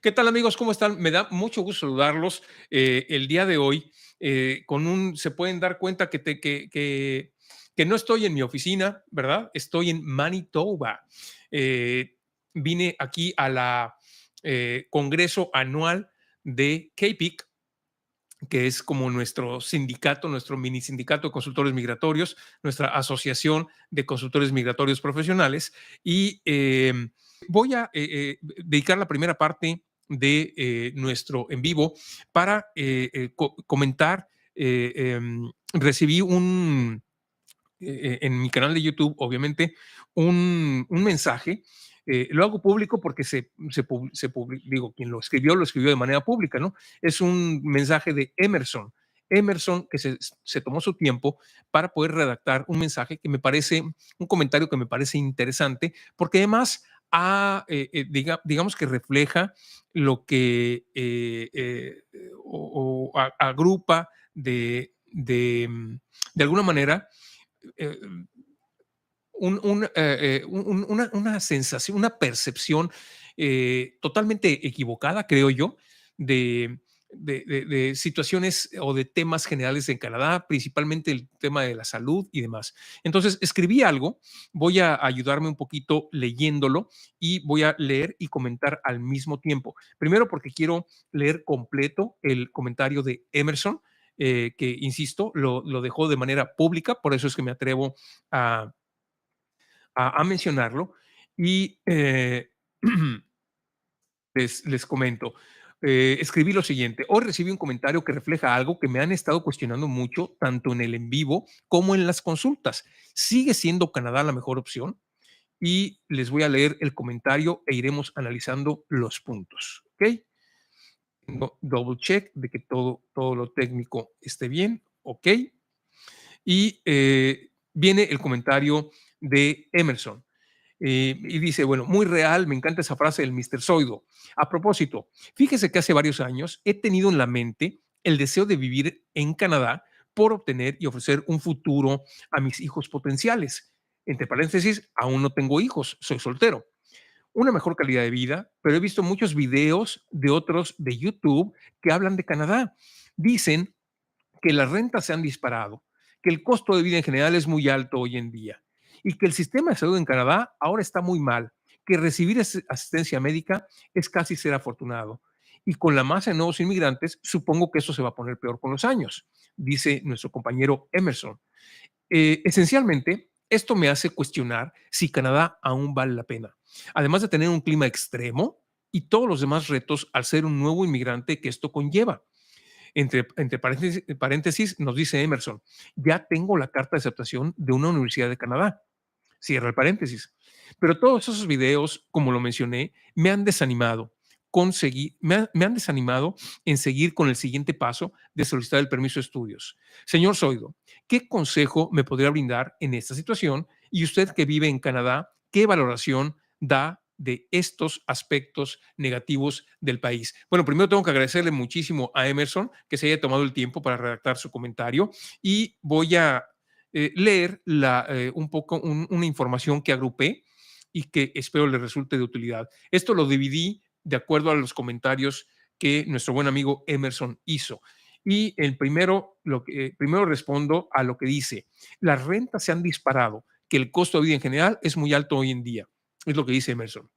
¿Qué tal, amigos? ¿Cómo están? Me da mucho gusto saludarlos el día de hoy. Se pueden dar cuenta que no estoy en mi oficina, ¿verdad? Estoy en Manitoba. Eh, Vine aquí a la congreso anual de CAPIC, que es como nuestro sindicato, nuestro mini sindicato de consultores migratorios, nuestra asociación de consultores migratorios profesionales. Y voy a dedicar la primera parte de nuestro en vivo para comentar. Recibí en mi canal de YouTube, obviamente, un mensaje. Lo hago público porque digo, quien lo escribió de manera pública, ¿no? Es un mensaje de Emerson. Emerson, que se tomó su tiempo para poder redactar un mensaje que me parece, un comentario que me parece interesante, porque además digamos que refleja lo que agrupa de alguna manera eh, una sensación, una percepción totalmente equivocada, creo yo, de, de situaciones o de temas generales en Canadá, principalmente el tema de la salud y demás. Entonces, escribí algo, voy a ayudarme un poquito leyéndolo y voy a leer y comentar al mismo tiempo. Primero porque quiero leer completo el comentario de Emerson, que, insisto, lo dejó de manera pública, por eso es que me atrevo a a mencionarlo y les comento. Escribí lo siguiente: hoy recibí un comentario que refleja algo que me han estado cuestionando mucho, tanto en el en vivo como en las consultas. ¿Sigue siendo Canadá la mejor opción? Y les voy a leer el comentario e iremos analizando los puntos. ¿Ok? Tengo double check de que todo lo técnico esté bien. ¿Ok? Y viene el comentario de Emerson. Y dice, bueno, muy real, me encanta esa frase del Mr. Zoido. A propósito, fíjese que hace varios años he tenido en la mente el deseo de vivir en Canadá por obtener y ofrecer un futuro a mis hijos potenciales. Entre paréntesis, aún no tengo hijos, soy soltero. Una mejor calidad de vida, pero he visto muchos videos de otros de YouTube que hablan de Canadá. Dicen que las rentas se han disparado, que el costo de vida en general es muy alto hoy en día y que el sistema de salud en Canadá ahora está muy mal, que recibir asistencia médica es casi ser afortunado. Y con la masa de nuevos inmigrantes, supongo que eso se va a poner peor con los años, dice nuestro compañero Emerson. Esencialmente, esto me hace cuestionar si Canadá aún vale la pena, además de tener un clima extremo y todos los demás retos al ser un nuevo inmigrante que esto conlleva. Entre paréntesis, nos dice Emerson, ya tengo la carta de aceptación de una universidad de Canadá. Cierra el paréntesis. Pero todos esos videos, como lo mencioné, me han desanimado. Me han desanimado en seguir con el siguiente paso de solicitar el permiso de estudios. Señor Zoido, ¿qué consejo me podría brindar en esta situación? Y usted que vive en Canadá, ¿qué valoración da de estos aspectos negativos del país? Bueno, primero tengo que agradecerle muchísimo a Emerson que se haya tomado el tiempo para redactar su comentario y voy a leer un poco una información que agrupé y que espero le resulte de utilidad. Esto lo dividí de acuerdo a los comentarios que nuestro buen amigo Emerson hizo. Y primero respondo a lo que dice: las rentas se han disparado, que el costo de vida en general es muy alto hoy en día. Es lo que dice Emerson.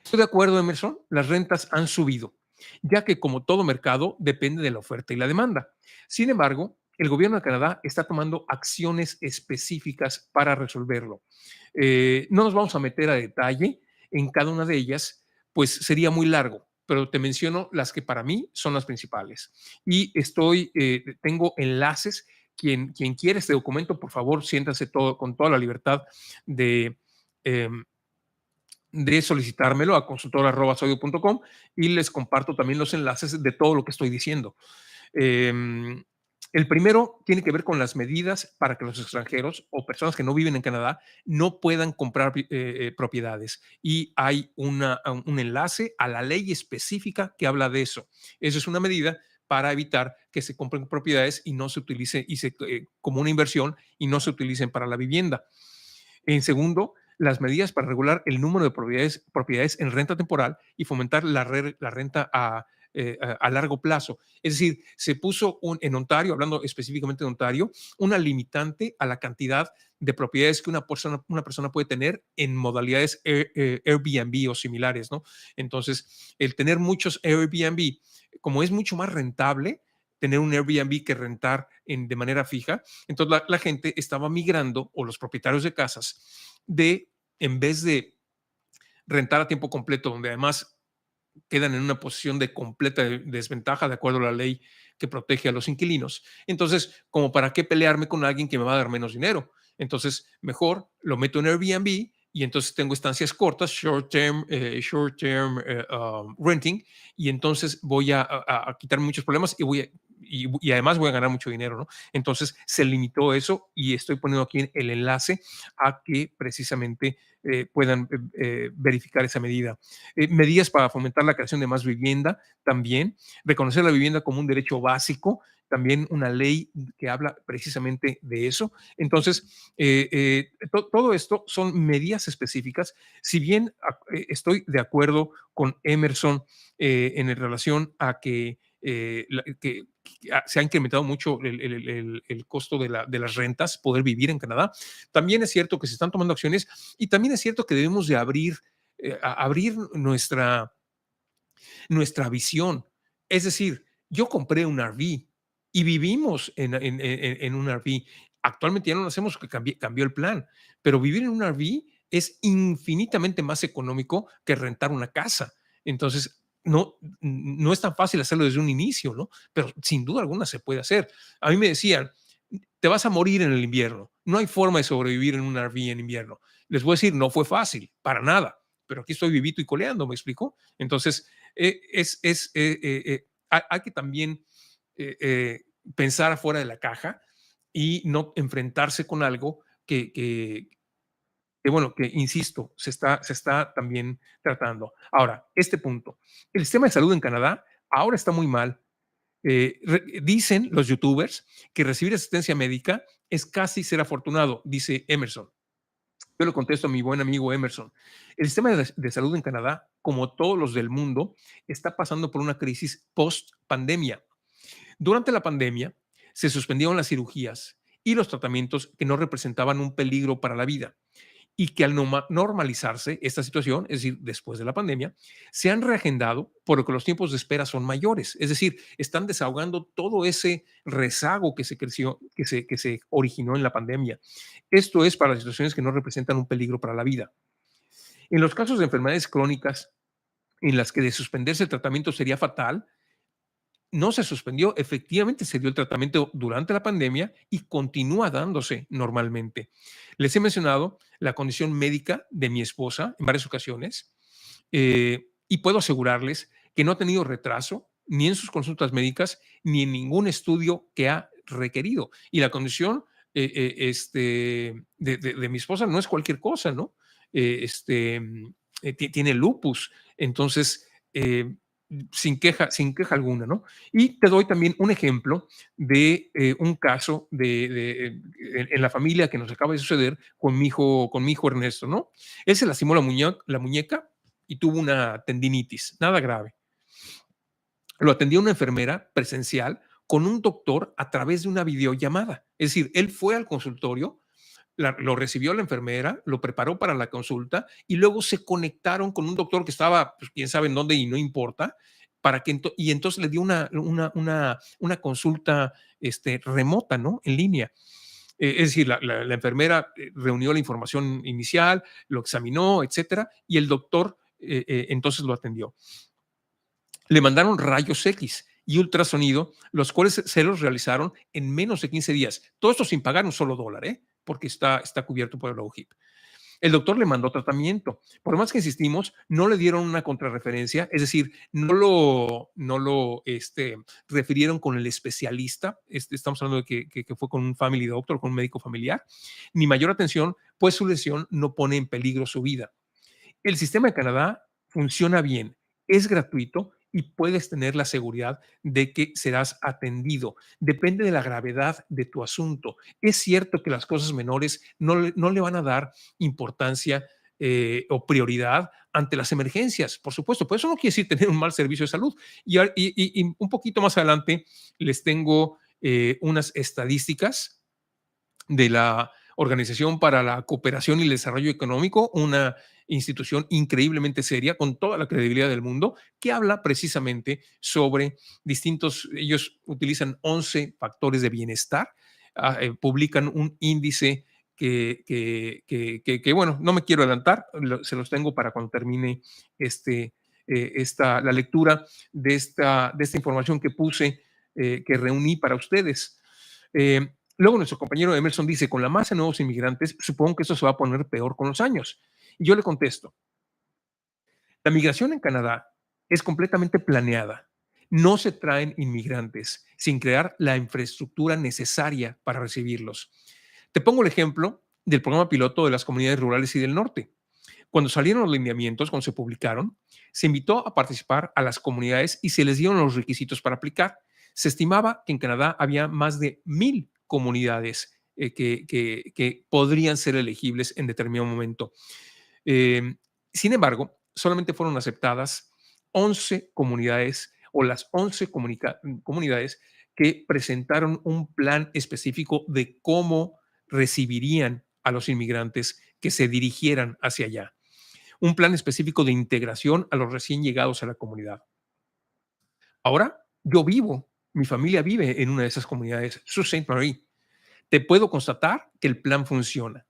Estoy de acuerdo, Emerson, las rentas han subido, ya que como todo mercado depende de la oferta y la demanda. Sin embargo, el gobierno de Canadá está tomando acciones específicas para resolverlo. No nos vamos a meter a detalle en cada una de ellas, pues sería muy largo, pero te menciono las que para mí son las principales. Y tengo enlaces. Quien quiere este documento, por favor, siéntase con toda la libertad de, eh, de solicitármelo a consultor@sodio.com y les comparto también los enlaces de todo lo que estoy diciendo. Em, el primero tiene que ver con las medidas para que los extranjeros o personas que no viven en Canadá no puedan comprar propiedades. Y hay un enlace a la ley específica que habla de eso. Eso es una medida para evitar que se compren propiedades y no se utilice como una inversión y no se utilicen para la vivienda. En segundo, las medidas para regular el número de propiedades en renta temporal y fomentar la renta a largo plazo. Es decir, se puso en Ontario, hablando específicamente de Ontario, una limitante a la cantidad de propiedades que una persona puede tener en modalidades Airbnb o similares, ¿no? Entonces, el tener muchos Airbnb, como es mucho más rentable tener un Airbnb que rentar de manera fija, entonces la gente estaba migrando, o los propietarios de casas, en vez de rentar a tiempo completo, donde además quedan en una posición de completa desventaja de acuerdo a la ley que protege a los inquilinos. Entonces, como para qué pelearme con alguien que me va a dar menos dinero. Entonces, mejor lo meto en Airbnb y entonces tengo estancias cortas, short term renting, y entonces voy a quitar muchos problemas y además voy a ganar mucho dinero, ¿no? Entonces se limitó eso y estoy poniendo aquí el enlace a que precisamente puedan verificar esa medida. Medidas para fomentar la creación de más vivienda también, reconocer la vivienda como un derecho básico, también una ley que habla precisamente de eso. Entonces, todo esto son medidas específicas. Si bien estoy de acuerdo con Emerson en relación a que se ha incrementado mucho el costo de las rentas, poder vivir en Canadá, también es cierto que se están tomando acciones y también es cierto que debemos de abrir nuestra visión. Es decir, yo compré un RV y vivimos en un RV. Actualmente ya no lo hacemos porque cambió el plan, pero vivir en un RV es infinitamente más económico que rentar una casa. Entonces, no es tan fácil hacerlo desde un inicio, ¿no? Pero sin duda alguna se puede hacer. A mí me decían, te vas a morir en el invierno. No hay forma de sobrevivir en un RV en invierno. Les voy a decir, no fue fácil, para nada, pero aquí estoy vivito y coleando, ¿me explico? Entonces, hay que también pensar afuera de la caja y no enfrentarse con algo bueno, que insisto, se está también tratando. Ahora, este punto, el sistema de salud en Canadá ahora está muy mal. Dicen los youtubers que recibir asistencia médica es casi ser afortunado, dice Emerson. Yo le contesto a mi buen amigo Emerson. El sistema de salud en Canadá, como todos los del mundo, está pasando por una crisis post-pandemia. Durante la pandemia, se suspendieron las cirugías y los tratamientos que no representaban un peligro para la vida y que al normalizarse esta situación, es decir, después de la pandemia, se han reagendado porque los tiempos de espera son mayores. Es decir, están desahogando todo ese rezago que se originó en la pandemia. Esto es para las situaciones que no representan un peligro para la vida. En los casos de enfermedades crónicas en las que de suspenderse el tratamiento sería fatal, no se suspendió, efectivamente se dio el tratamiento durante la pandemia y continúa dándose normalmente. Les he mencionado la condición médica de mi esposa en varias ocasiones y puedo asegurarles que no ha tenido retraso ni en sus consultas médicas ni en ningún estudio que ha requerido. Y la condición de mi esposa no es cualquier cosa, ¿no? Tiene lupus, entonces sin queja alguna, ¿no? Y te doy también un ejemplo de un caso en la familia que nos acaba de suceder con mi hijo Ernesto, ¿no? Él se lastimó la muñeca y tuvo una tendinitis, nada grave. Lo atendió una enfermera presencial con un doctor a través de una videollamada. Es decir, él fue al consultorio, lo recibió la enfermera, lo preparó para la consulta y luego se conectaron con un doctor que estaba, pues, quién sabe en dónde y no importa, y entonces le dio una consulta remota, ¿no? En línea. Es decir, la enfermera reunió la información inicial, lo examinó, etcétera, y el doctor entonces lo atendió. Le mandaron rayos X y ultrasonido, los cuales se los realizaron en menos de 15 días. Todo esto sin pagar un solo dólar, porque está cubierto por el OHIP. El doctor le mandó tratamiento. Por más que insistimos, no le dieron una contrarreferencia, es decir, no lo refirieron con el especialista. Estamos hablando de que fue con un family doctor, con un médico familiar, ni mayor atención, pues su lesión no pone en peligro su vida. El sistema de Canadá funciona bien, es gratuito y puedes tener la seguridad de que serás atendido. Depende de la gravedad de tu asunto. Es cierto que las cosas menores no le van a dar importancia o prioridad ante las emergencias, por supuesto, pero eso no quiere decir tener un mal servicio de salud. Y un poquito más adelante les tengo unas estadísticas de la Organización para la Cooperación y el Desarrollo Económico, una institución increíblemente seria, con toda la credibilidad del mundo, que habla precisamente sobre ellos utilizan 11 factores de bienestar, publican un índice bueno, no me quiero adelantar, se los tengo para cuando termine la lectura de esta información que puse, que reuní para ustedes. Luego nuestro compañero Emerson dice, con la masa de nuevos inmigrantes, supongo que esto se va a poner peor con los años. Y yo le contesto, la migración en Canadá es completamente planeada. No se traen inmigrantes sin crear la infraestructura necesaria para recibirlos. Te pongo el ejemplo del programa piloto de las comunidades rurales y del norte. Cuando salieron los lineamientos, cuando se publicaron, se invitó a participar a las comunidades y se les dieron los requisitos para aplicar. Se estimaba que en Canadá había más de 1,000 comunidades que podrían ser elegibles en determinado momento. Eh, Sin embargo, solamente fueron aceptadas 11 comunidades o las 11 comunidades que presentaron un plan específico de cómo recibirían a los inmigrantes que se dirigieran hacia allá. Un plan específico de integración a los recién llegados a la comunidad. Ahora, mi familia vive en una de esas comunidades, Sault Ste. Marie. Te puedo constatar que el plan funciona.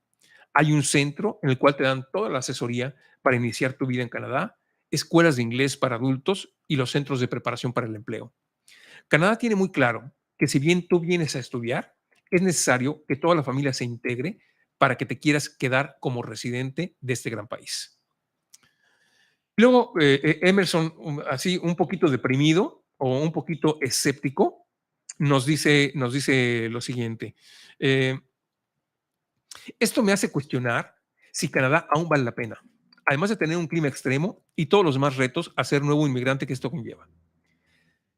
Hay un centro en el cual te dan toda la asesoría para iniciar tu vida en Canadá, escuelas de inglés para adultos y los centros de preparación para el empleo. Canadá tiene muy claro que si bien tú vienes a estudiar, es necesario que toda la familia se integre para que te quieras quedar como residente de este gran país. Luego, Emerson, así un poquito deprimido o un poquito escéptico, nos dice lo siguiente. eh, Esto me hace cuestionar si Canadá aún vale la pena, además de tener un clima extremo y todos los demás retos a ser nuevo inmigrante que esto conlleva.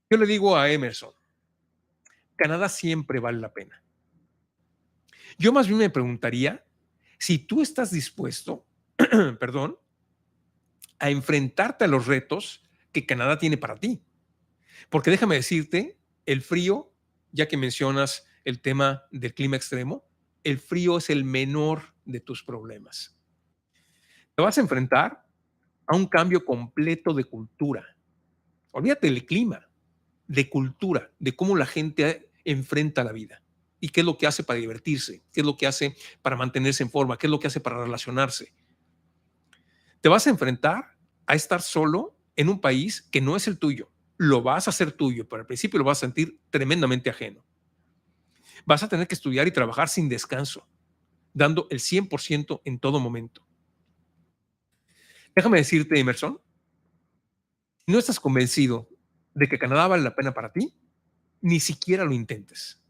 Yo le digo a Emerson, Canadá siempre vale la pena. Yo más bien me preguntaría si tú estás dispuesto, perdón, a enfrentarte a los retos que Canadá tiene para ti. Porque déjame decirte, el frío, ya que mencionas el tema del clima extremo, el frío es el menor de tus problemas. Te vas a enfrentar a un cambio completo de cultura. Olvídate del clima, de cultura, de cómo la gente enfrenta la vida y qué es lo que hace para divertirse, qué es lo que hace para mantenerse en forma, qué es lo que hace para relacionarse. Te vas a enfrentar a estar solo en un país que no es el tuyo. Lo vas a hacer tuyo, pero al principio lo vas a sentir tremendamente ajeno. Vas a tener que estudiar y trabajar sin descanso, dando el 100% en todo momento. Déjame decirte, Emerson, si no estás convencido de que Canadá vale la pena para ti, ni siquiera lo intentes.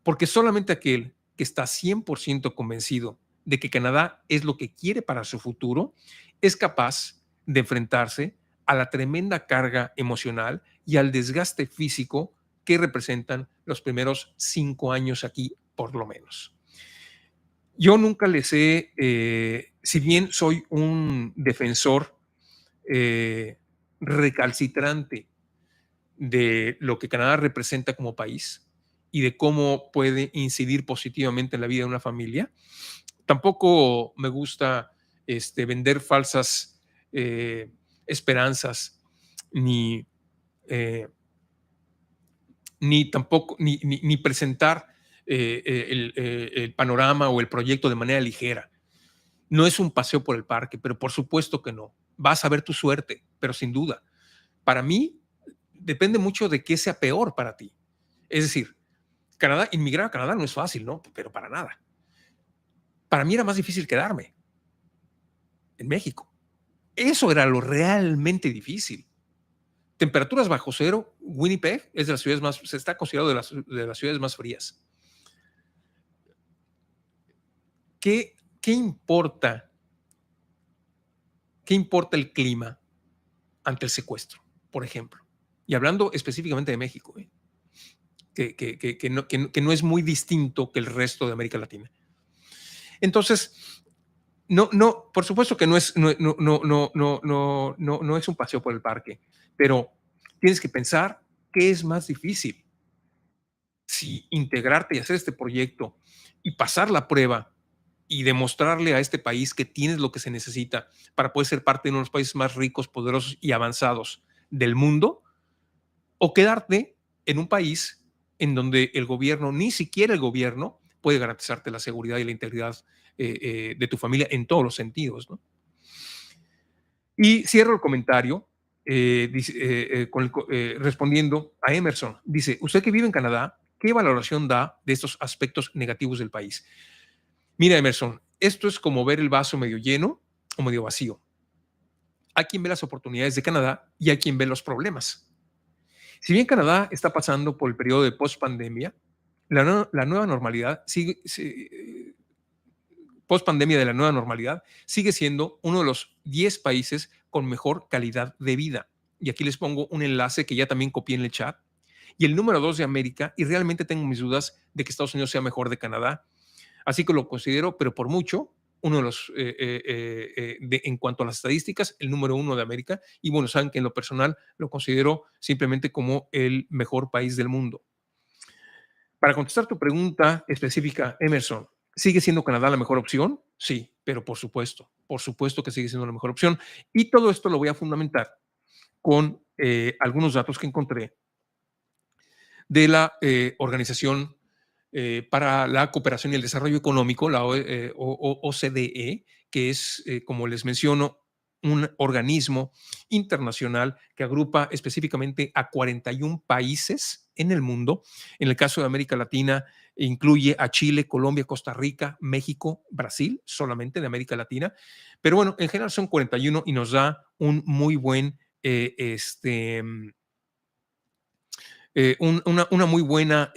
Porque solamente aquel que está 100% convencido de que Canadá es lo que quiere para su futuro, es capaz de enfrentarse a la tremenda carga emocional y al desgaste físico que representan los primeros 5 años aquí, por lo menos. Yo nunca les si bien soy un defensor recalcitrante de lo que Canadá representa como país y de cómo puede incidir positivamente en la vida de una familia. Tampoco me gusta vender falsas eh, esperanzas ni, eh, ni tampoco ni presentar el panorama o el proyecto de manera ligera. No es un paseo por el parque, pero por supuesto que no. Vas a ver tu suerte, pero sin duda. Para mí, depende mucho de qué sea peor para ti. Es decir, inmigrar a Canadá no es fácil, ¿no? Pero para nada. Para mí era más difícil quedarme en México. Eso era lo realmente difícil. Temperaturas bajo cero, Winnipeg es de las ciudades más, se está considerado de las ciudades más frías. ¿Qué importa? ¿Qué importa el clima ante el secuestro? por ejemplo. Y hablando específicamente de México, que no es muy distinto que el resto de América Latina. Entonces, por supuesto que no es un paseo por el parque, pero tienes que pensar qué es más difícil, si integrarte y hacer este proyecto y pasar la prueba y demostrarle a este país que tienes lo que se necesita para poder ser parte de uno de los países más ricos, poderosos y avanzados del mundo, o quedarte en un país en donde el gobierno, ni siquiera el gobierno, puede garantizarte la seguridad y la integridad de tu familia en todos los sentidos, ¿no? Y cierro el comentario respondiendo a Emerson. Dice, usted que vive en Canadá, ¿qué valoración da de estos aspectos negativos del país? Mira, Emerson, esto es como ver el vaso medio lleno o medio vacío. Hay quien ve las oportunidades de Canadá y hay quien ve los problemas. Si bien Canadá está pasando por el periodo de post-pandemia, la nueva normalidad post-pandemia de la nueva normalidad, sigue siendo uno de los 10 países con mejor calidad de vida. Y aquí les pongo un enlace que ya también copié en el chat. Y el número 2 de América, y realmente tengo mis dudas de que Estados Unidos sea mejor de Canadá. Así que lo considero, pero por mucho, uno de los, en cuanto a las estadísticas, el número 1 de América. Y bueno, saben que en lo personal lo considero simplemente como el mejor país del mundo. Para contestar tu pregunta específica, Emerson, ¿sigue siendo Canadá la mejor opción? Sí, pero por supuesto que sigue siendo la mejor opción. Y todo esto lo voy a fundamentar con algunos datos que encontré de la Organización para la Cooperación y el Desarrollo Económico, la OCDE, que es, como les menciono, un organismo internacional que agrupa específicamente a 41 países en el mundo. En el caso de América Latina, incluye a Chile, Colombia, Costa Rica, México, Brasil, solamente de América Latina. Pero bueno, en general son 41 y nos da un muy buen, una muy buena,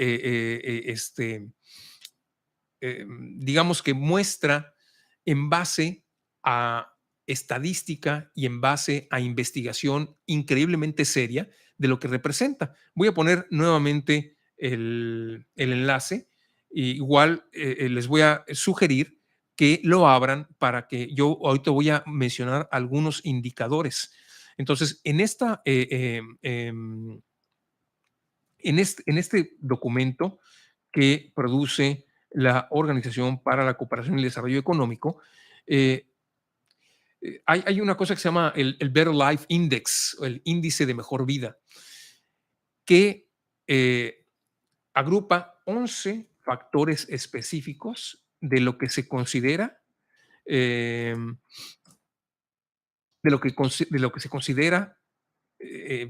digamos que muestra en base a estadística y en base a investigación increíblemente seria de lo que representa. Voy a poner nuevamente el enlace. Igual les voy a sugerir que lo abran para que yo ahorita voy a mencionar algunos indicadores. Entonces, en este documento que produce la Organización para la Cooperación y el Desarrollo Económico, eh, hay una cosa que se llama el Better Life Index, o el índice de mejor vida, que agrupa 11 factores específicos de lo que se considera, eh, de lo que se considera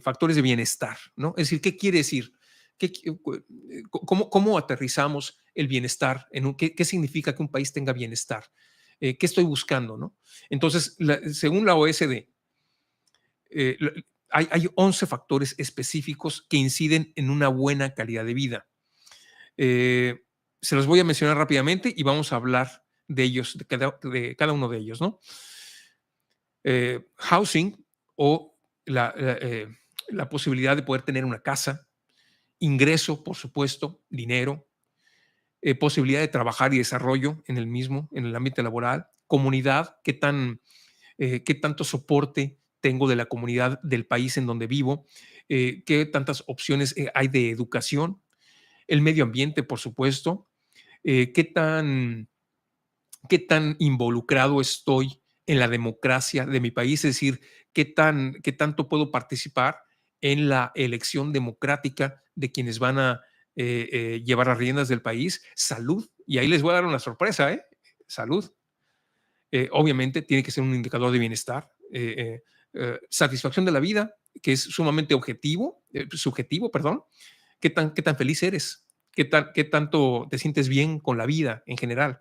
factores de bienestar, ¿no? Es decir, ¿qué quiere decir? ¿Cómo aterrizamos el bienestar? ¿Qué significa que un país tenga bienestar? ¿Qué estoy buscando? ¿No? Entonces, según la OSD, eh, hay 11 factores específicos que inciden en una buena calidad de vida. Se los voy a mencionar rápidamente y vamos a hablar de ellos, de cada uno de ellos, ¿no? Housing o la posibilidad de poder tener una casa, ingreso, por supuesto, dinero, posibilidad de trabajar y desarrollo en el mismo, en el ámbito laboral, comunidad, qué tanto soporte tengo de la comunidad del país en donde vivo, qué tantas opciones hay de educación, el medio ambiente, por supuesto, eh, qué tan qué tan involucrado estoy en la democracia de mi país, es decir, qué tanto puedo participar en la elección democrática de quienes van a llevar las riendas del país. Salud, y ahí les voy a dar una sorpresa, ¿eh? Salud. Obviamente tiene que ser un indicador de bienestar. Satisfacción de la vida, que es sumamente subjetivo, perdón. Qué tan feliz eres? Qué tanto te sientes bien con la vida en general?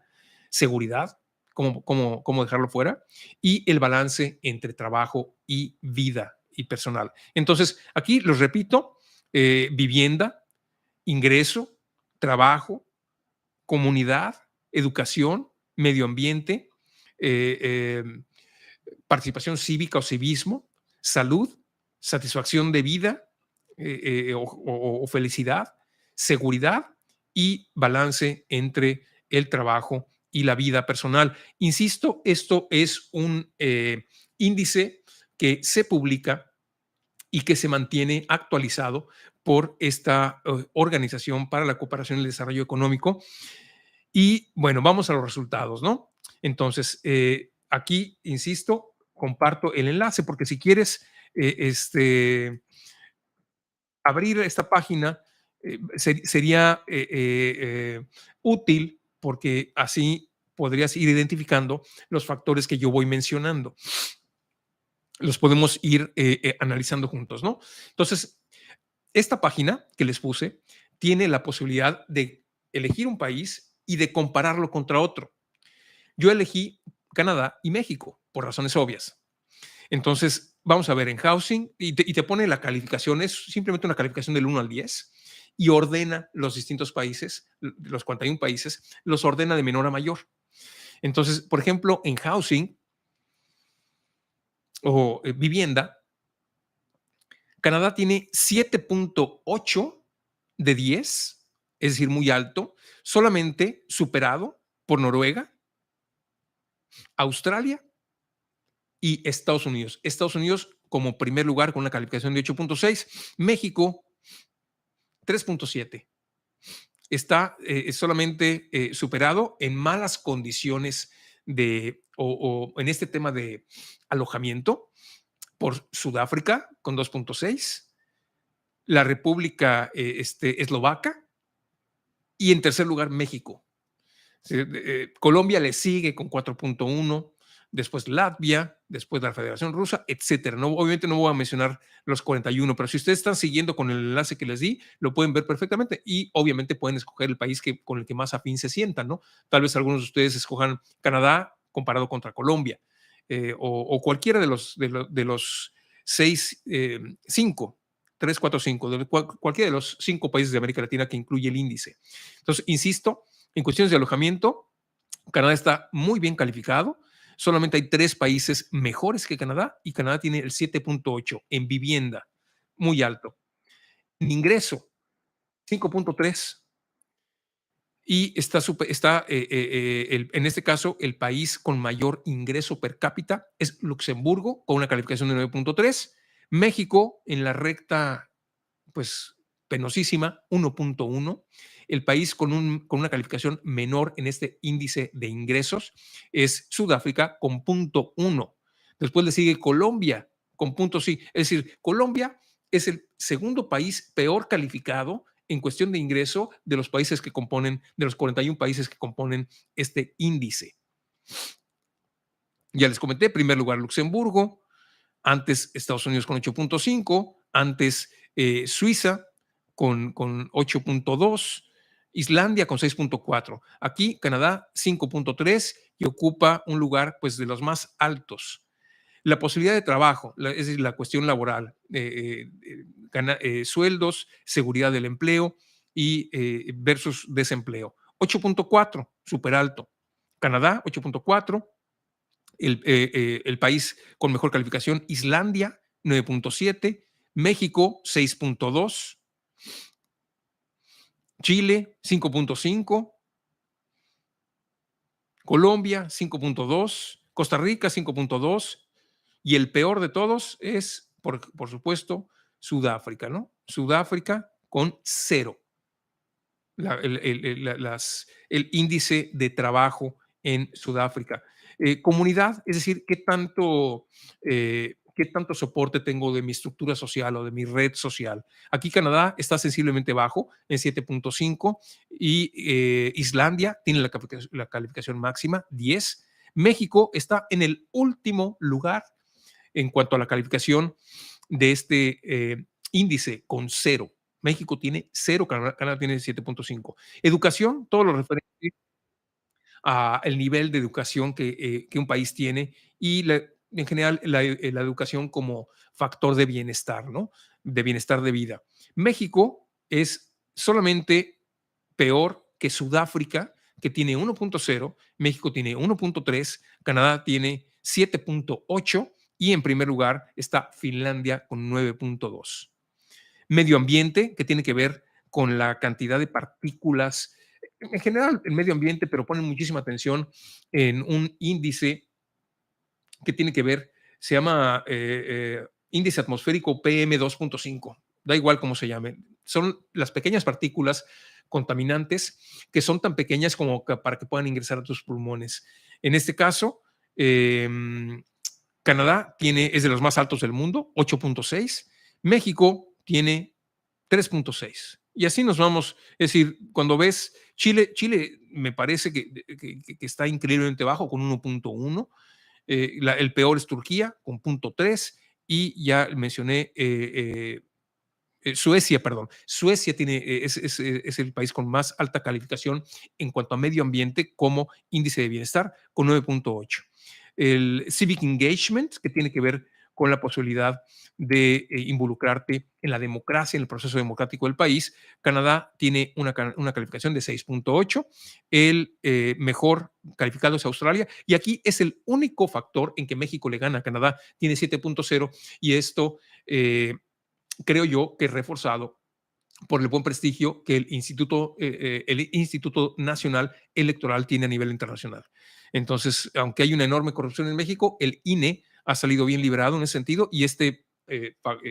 Seguridad, cómo dejarlo fuera, y el balance entre trabajo y vida y personal. Entonces, aquí los repito, vivienda, ingreso, trabajo, comunidad, educación, medio ambiente, eh, eh, participación cívica o civismo, salud, satisfacción de vida o felicidad, seguridad y balance entre el trabajo y la vida personal. Insisto, esto es un índice que se publica y que se mantiene actualizado por esta Organización para la Cooperación y el Desarrollo Económico. Y bueno, vamos a los resultados, ¿no? Entonces, aquí, insisto, comparto el enlace porque si quieres abrir esta página, sería útil porque así podrías ir identificando los factores que yo voy mencionando. Los podemos ir analizando juntos, ¿no? Entonces, esta página que les puse tiene la posibilidad de elegir un país y de compararlo contra otro. Yo elegí Canadá y México por razones obvias. Entonces, vamos a ver en housing y te pone la calificación, es simplemente una calificación del 1 al 10 y ordena los distintos países, los 41 países, los ordena de menor a mayor. Entonces, por ejemplo, en housing o vivienda, Canadá tiene 7.8 de 10, es decir, muy alto, solamente superado por Noruega, Australia y Estados Unidos. Estados Unidos como primer lugar con una calificación de 8.6, México 3.7. Está solamente superado en malas condiciones o en este tema de alojamiento por Sudáfrica con 2.6, la República Eslovaca y en tercer lugar México. Colombia le sigue con 4.1, después Latvia, después la Federación Rusa, etcétera. No, obviamente no voy a mencionar los 41, pero si ustedes están siguiendo con el enlace que les di, lo pueden ver perfectamente y obviamente pueden escoger el país con el que más afín se sientan, ¿no? Tal vez algunos de ustedes escojan Canadá comparado contra Colombia o cualquiera de los seis, cinco, tres, cuatro, cinco, cualquiera de los 5 países de América Latina que incluye el índice. Entonces, insisto, en cuestiones de alojamiento, Canadá está muy bien calificado. Solamente hay 3 países mejores que Canadá y Canadá tiene el 7.8 en vivienda, muy alto. En ingreso, 5.3 y en este caso el país con mayor ingreso per cápita es Luxemburgo con una calificación de 9.3. México en la recta pues penosísima, 1.1. El país con una calificación menor en este índice de ingresos es Sudáfrica con 0.1. Después le sigue Colombia con punto sí. Es decir, Colombia es el segundo país peor calificado en cuestión de ingreso de los países que componen, de los 41 países que componen este índice. Ya les comenté, en primer lugar Luxemburgo, antes Estados Unidos con 8.5, antes Suiza con 8.2, Islandia con 6.4. Aquí Canadá 5.3 y ocupa un lugar pues de los más altos. La posibilidad de trabajo, es decir, la cuestión laboral, sueldos, seguridad del empleo y versus desempleo. 8.4, súper alto. Canadá 8.4, el país con mejor calificación, Islandia 9.7, México 6.2, Chile 5.5, Colombia 5.2, Costa Rica 5.2 y el peor de todos es, por supuesto, Sudáfrica, ¿no? Sudáfrica con 0. El índice de trabajo en Sudáfrica. Comunidad, es decir, qué tanto soporte tengo de mi estructura social o de mi red social. Aquí Canadá está sensiblemente bajo, en 7.5, y Islandia tiene la calificación máxima, 10. México está en el último lugar en cuanto a la calificación de este índice, con 0. México tiene 0, Canadá tiene 7.5. Educación, todo lo referente a el nivel de educación que un país tiene y en general la educación como factor de bienestar, ¿no? De bienestar de vida. México es solamente peor que Sudáfrica, que tiene 1.0, México tiene 1.3, Canadá tiene 7.8 y en primer lugar está Finlandia con 9.2. Medio ambiente, que tiene que ver con la cantidad de partículas, en general el medio ambiente, pero ponen muchísima atención en un índice que tiene que ver, se llama índice atmosférico PM2.5, da igual cómo se llame, son las pequeñas partículas contaminantes que son tan pequeñas como para que puedan ingresar a tus pulmones. En este caso, eh, Canadá es de los más altos del mundo, 8.6, México tiene 3.6. Y así nos vamos, es decir, cuando ves Chile me parece que está increíblemente bajo con 1.1. El peor es Turquía con 0.3 y ya mencioné Suecia, perdón. Suecia es el país con más alta calificación en cuanto a medio ambiente como índice de bienestar con 9.8. El Civic Engagement, que tiene que ver con la posibilidad de involucrarte en la democracia, en el proceso democrático del país. Canadá tiene una calificación de 6.8. El mejor calificado es Australia. Y aquí es el único factor en que México le gana a Canadá. Tiene 7.0 y esto creo yo que es reforzado por el buen prestigio que el Instituto Nacional Electoral tiene a nivel internacional. Entonces, aunque hay una enorme corrupción en México, el INE ha salido bien librado en ese sentido y este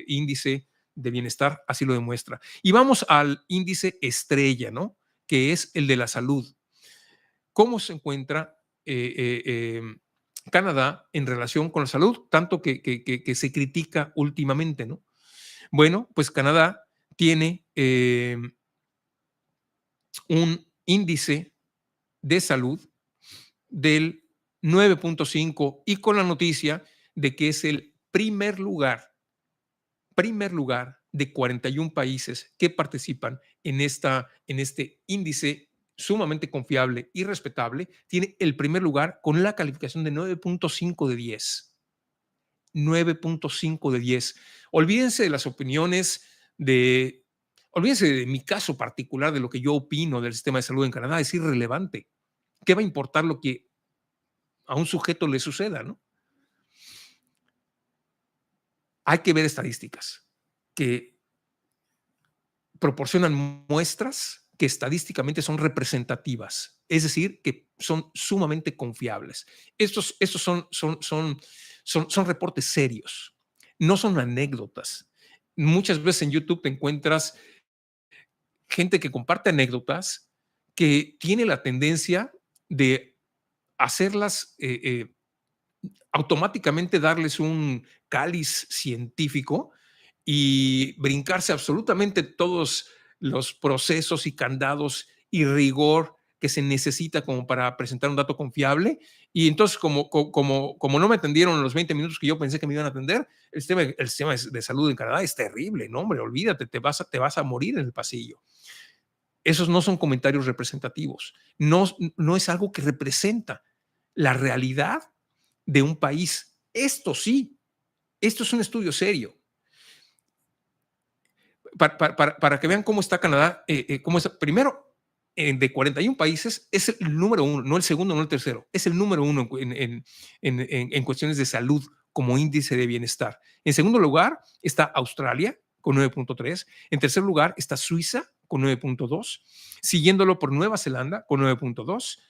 índice de bienestar así lo demuestra. Y vamos al índice estrella, ¿no? Que es el de la salud. ¿Cómo se encuentra Canadá en relación con la salud? Tanto que se critica últimamente, ¿no? Bueno, pues Canadá tiene un índice de salud del 9.5 y con la noticia de que es el primer lugar de 41 países que participan en este índice sumamente confiable y respetable, tiene el primer lugar con la calificación de 9.5 de 10. 9.5 de 10. Olvídense de las opiniones olvídense de mi caso particular, de lo que yo opino del sistema de salud en Canadá, es irrelevante. ¿Qué va a importar lo que a un sujeto le suceda, no? Hay que ver estadísticas que proporcionan muestras que estadísticamente son representativas, es decir, que son sumamente confiables. Estos son reportes serios, no son anécdotas. Muchas veces en YouTube te encuentras gente que comparte anécdotas que tiene la tendencia de hacerlas automáticamente darles un cáliz científico y brincarse absolutamente todos los procesos y candados y rigor que se necesita como para presentar un dato confiable. Y entonces, como no me atendieron en los 20 minutos que yo pensé que me iban a atender, el sistema de salud en Canadá es terrible, ¿no? Hombre, olvídate, te vas a morir en el pasillo. Esos no son comentarios representativos. No es algo que representa la realidad de un país. Esto sí, esto es un estudio serio. Para que vean cómo está Canadá, cómo está, primero, de 41 países, es el número uno, no el segundo, no el tercero, es el número uno en cuestiones de salud como índice de bienestar. En segundo lugar está Australia con 9.3, en tercer lugar está Suiza con 9.2, siguiéndolo por Nueva Zelanda con 9.2,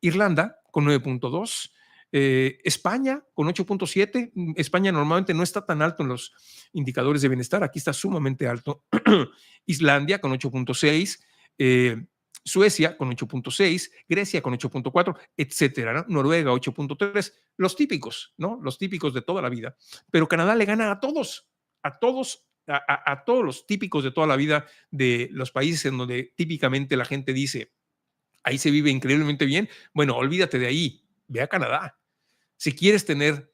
Irlanda con 9.2, España con 8.7. España normalmente no está tan alto en los indicadores de bienestar, aquí está sumamente alto. Islandia con 8.6, Suecia con 8.6, Grecia con 8.4, etcétera, ¿no? Noruega 8.3, los típicos, ¿no? Los típicos de toda la vida. Pero Canadá le gana a todos, a todos los típicos de toda la vida de los países en donde típicamente la gente dice, ahí se vive increíblemente bien. Bueno, olvídate de ahí, ve a Canadá. Si quieres tener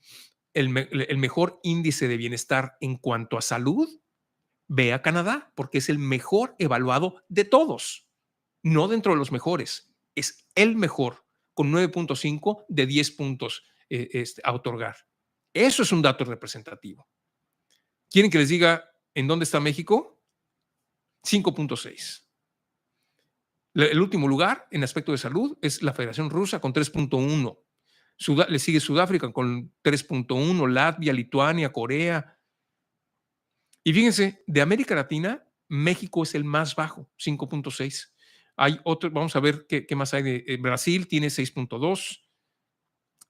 el mejor índice de bienestar en cuanto a salud, ve a Canadá, porque es el mejor evaluado de todos, no dentro de los mejores, es el mejor, con 9.5 de 10 puntos a otorgar. Eso es un dato representativo. ¿Quieren que les diga en dónde está México? 5.6. El último lugar en aspecto de salud es la Federación Rusa con 3.1. Le sigue Sudáfrica con 3.1, Latvia, Lituania, Corea. Y fíjense, de América Latina, México es el más bajo, 5.6. Hay otro, vamos a ver qué más hay de Brasil, tiene 6.2,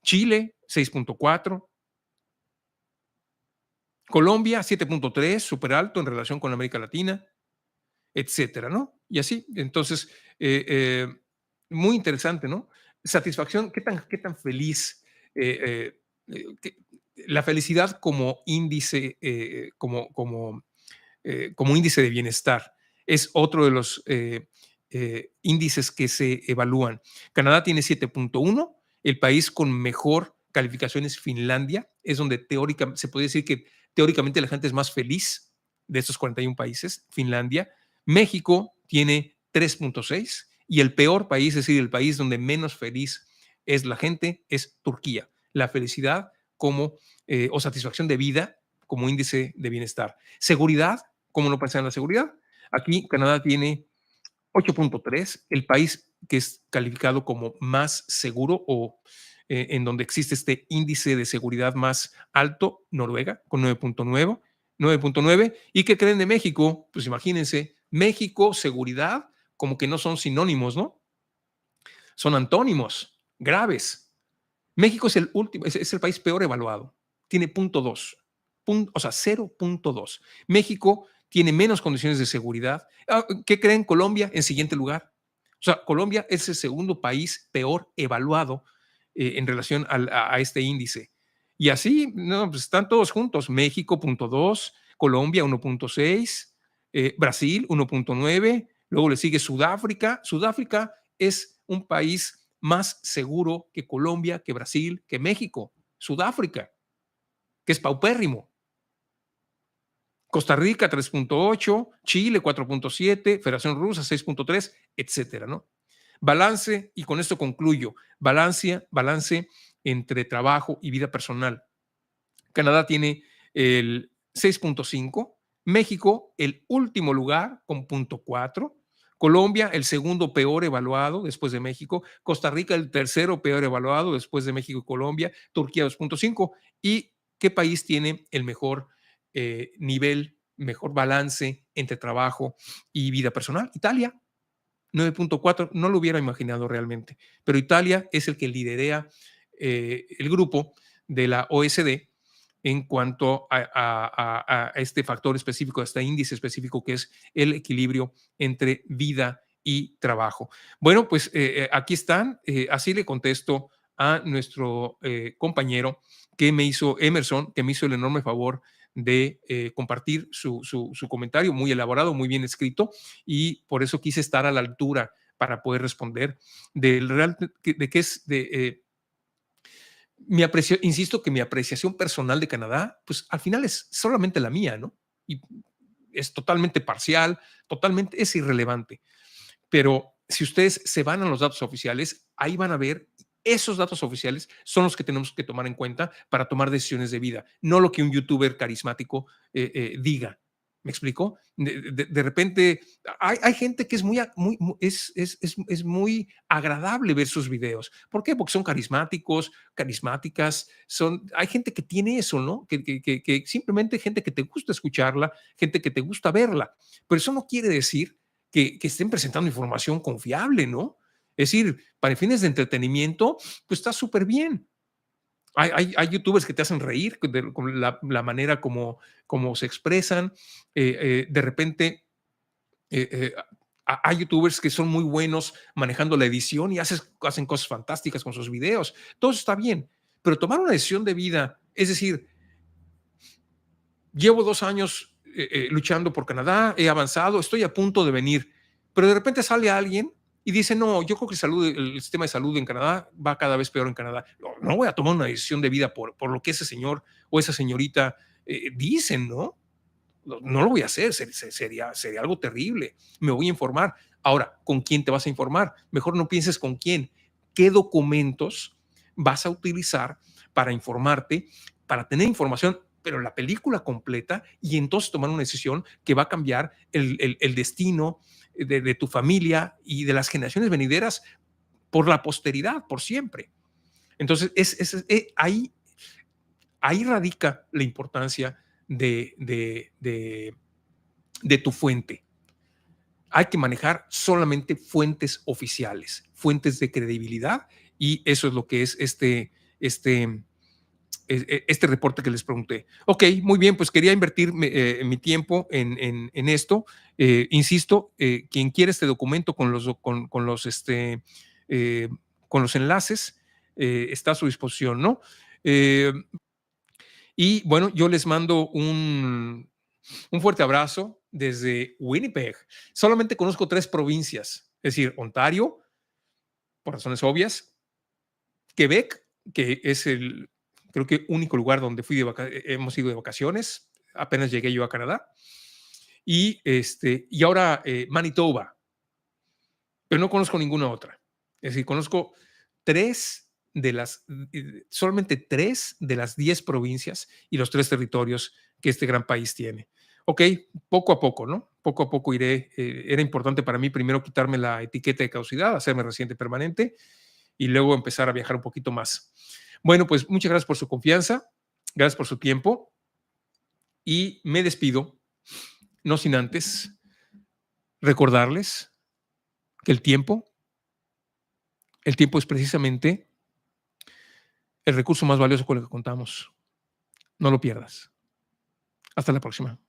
Chile, 6.4, Colombia, 7.3, súper alto en relación con América Latina, etcétera, ¿no? Y así, entonces, muy interesante, ¿no? Satisfacción, qué tan feliz, la felicidad como índice, como índice de bienestar. Es otro de los índices que se evalúan. Canadá tiene 7.1, el país con mejor calificación es Finlandia, es donde se puede decir que teóricamente la gente es más feliz de estos 41 países, Finlandia. México tiene 3.6 y el peor país, es decir, el país donde menos feliz es la gente, es Turquía. La felicidad o satisfacción de vida como índice de bienestar. Seguridad, ¿cómo no pensar en la seguridad? Aquí Canadá tiene 8.3, el país que es calificado como más seguro o en donde existe este índice de seguridad más alto, Noruega, con 9.9. ¿Y qué creen de México? Pues imagínense, México, seguridad, como que no son sinónimos, ¿no? Son antónimos graves. México es el último, es el país peor evaluado. Tiene 0.2, o sea, 0.2. México tiene menos condiciones de seguridad. ¿Qué creen? Colombia en siguiente lugar. O sea, Colombia es el segundo país peor evaluado en relación a este índice. Y así, no, pues están todos juntos. México 0.2, Colombia 1.6, Brasil 1.9, luego le sigue Sudáfrica. Sudáfrica es un país más seguro que Colombia, que Brasil, que México. Sudáfrica, que es paupérrimo. Costa Rica 3.8, Chile 4.7, Federación Rusa 6.3, etcétera, ¿no? Balance, y con esto concluyo, balance entre trabajo y vida personal. Canadá tiene el 6.5, México el último lugar con 0.4, Colombia el segundo peor evaluado después de México, Costa Rica el tercero peor evaluado después de México y Colombia, Turquía 2.5. ¿Y qué país tiene el mejor nivel, mejor balance entre trabajo y vida personal? Italia, 9.4, no lo hubiera imaginado realmente, pero Italia es el que lidera el grupo de la OSD en cuanto a este factor específico, a este índice específico que es el equilibrio entre vida y trabajo. Bueno, pues aquí están, así le contesto a nuestro compañero que me hizo, Emerson, que me hizo el enorme favor de compartir su comentario muy elaborado, muy bien escrito, y por eso quise estar a la altura para poder responder de qué es insisto que mi apreciación personal de Canadá, pues al final es solamente la mía, ¿no? Y es totalmente parcial, totalmente es irrelevante. Pero si ustedes se van a los datos oficiales, ahí van a ver, esos datos oficiales son los que tenemos que tomar en cuenta para tomar decisiones de vida, no lo que un youtuber carismático diga. ¿Me explico? De repente, hay gente que es es muy agradable ver sus videos. ¿Por qué? Porque son carismáticos, carismáticas, hay gente que tiene eso, ¿no? Que simplemente gente que te gusta escucharla, gente que te gusta verla. Pero eso no quiere decir que estén presentando información confiable, ¿no? Es decir, para fines de entretenimiento, pues está súper bien. Hay youtubers que te hacen reír con la manera como se expresan. De repente, hay youtubers que son muy buenos manejando la edición y hacen cosas fantásticas con sus videos. Todo eso está bien, pero tomar una decisión de vida, es decir, llevo 2 años luchando por Canadá, he avanzado, estoy a punto de venir, pero de repente sale alguien y dice, no, yo creo que el sistema de salud en Canadá va cada vez peor en Canadá. No voy a tomar una decisión de vida por lo que ese señor o esa señorita dicen, ¿no? No lo voy a hacer, sería algo terrible. Me voy a informar. Ahora, ¿con quién te vas a informar? Mejor no pienses con quién. ¿Qué documentos vas a utilizar para informarte, para tener información, pero la película completa, y entonces tomar una decisión que va a cambiar el destino de tu familia y de las generaciones venideras por la posteridad, por siempre? Entonces, ahí radica la importancia de, de, de, de tu fuente. Hay que manejar solamente fuentes oficiales, fuentes de credibilidad, y eso es lo que es este, este reporte que les pregunté. Ok, muy bien, pues quería invertir mi tiempo en esto. Insisto, quien quiere este documento eh, con los enlaces, está a su disposición, ¿no? Eh, y bueno, yo les mando un fuerte abrazo desde Winnipeg. Solamente conozco 3 provincias, es decir, Ontario, por razones obvias, Quebec, que es el, creo que único lugar donde hemos ido de vacaciones, apenas llegué yo a Canadá, y ahora Manitoba, pero no conozco ninguna otra. Es decir, conozco solamente 3 de las 10 provincias y los 3 territorios que este gran país tiene. Ok, poco a poco, ¿no? Poco a poco iré. Era importante para mí primero quitarme la etiqueta de caducidad, hacerme residente permanente y luego empezar a viajar un poquito más. Bueno, pues muchas gracias por su confianza, gracias por su tiempo y me despido, no sin antes recordarles que el tiempo es precisamente el recurso más valioso con el que contamos. No lo pierdas. Hasta la próxima.